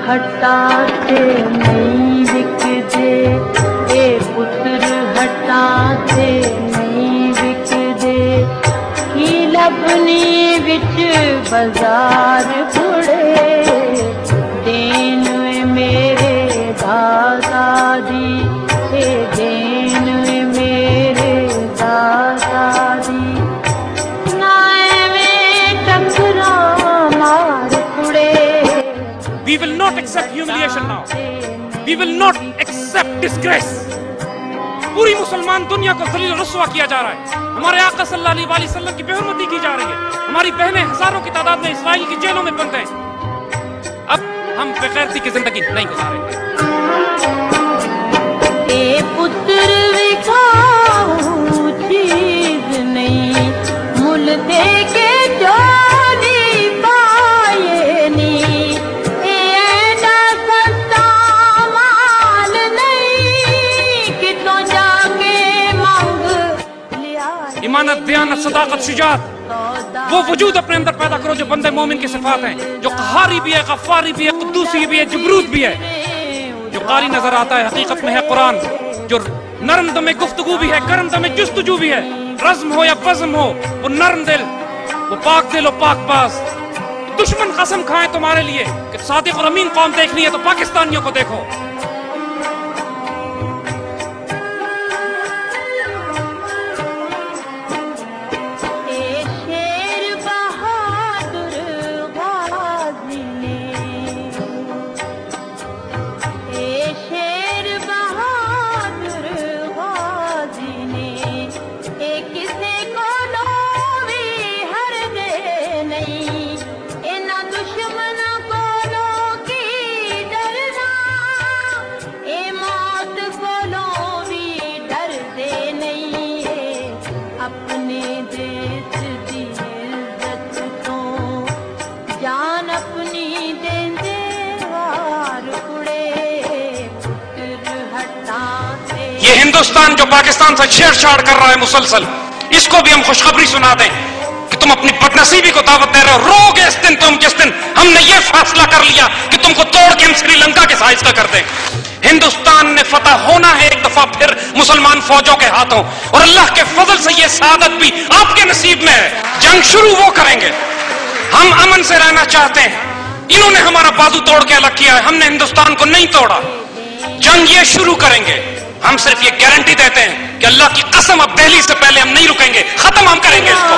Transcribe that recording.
हटाते नहीं विकदे, ए पुत्र हटाते नहीं विकदे, की लबनी विच बाजार कुड़े, देन मेरे दादा दी, ए देन मेरे दादा दी, नाए में टकरा मार कुड़े। We will not accept humiliation now. We will not accept disgrace. पूरी मुसलमान दुनिया को ज़लील रुस्वा किया जा रहा है। हमारे आका सल्लल्लाहु अलैहि वसल्लम की बेहुरमती की जा रही है। हमारी बहनें हजारों की तादाद में इस्राइल की जेलों में बंद हैं। अब हम बेगैरती की जिंदगी नहीं गुजारेंगे। ए पुत्र विखाऊ चीज नहीं, मुल दे के चोरी पाए नी, एडा सस्ता माल नहीं कि तो जाके मांग लिया। इमानत, दयानत, सदाकत, शुजाअत, वो वजूद अपने अंदर पैदा करो जो बंदे मोमिन की सिफात हैं, जो क़हारी भी है, गफ़ारी भी है, कुद्दूसी भी है, जबरूत भी है। जो कारी नजर आता है हकीकत में है कुरान, जो नरम दमे गुफ्तगू भी है, गर्म दमे जुस्तजू भी है। रज़्म हो या बज़्म हो, वो नरम दिल, वो पाक दिल, वो पाक बाज। दुश्मन कसम खाएं तुम्हारे लिए कि सादिक और अमीन कौम देखनी है तो पाकिस्तानियों को देखो। ये हिंदुस्तान जो पाकिस्तान से छेड़छाड़ कर रहा है मुसलसल, इसको भी हम खुशखबरी सुना दें कि तुम अपनी बदनसीबी को दावत दे रहे हो। रोगे इस दिन तुम जिस दिन हमने ये फैसला कर लिया कि तुमको तोड़ के हम श्रीलंका के साइज का कर दें। हिंदुस्तान ने फतह होना है एक दफा फिर मुसलमान फौजों के हाथों, और अल्लाह के फजल से ये सादत भी आपके नसीब में है। जंग शुरू वो करेंगे। हम अमन से रहना चाहते हैं। इन्होंने हमारा बाजू तोड़ के अलग किया है, हमने हिंदुस्तान को नहीं तोड़ा। जंग ये शुरू करेंगे। हम सिर्फ ये गारंटी देते हैं कि अल्लाह की कसम अब दिल्ली से पहले हम नहीं रुकेंगे, खत्म हम करेंगे इसको।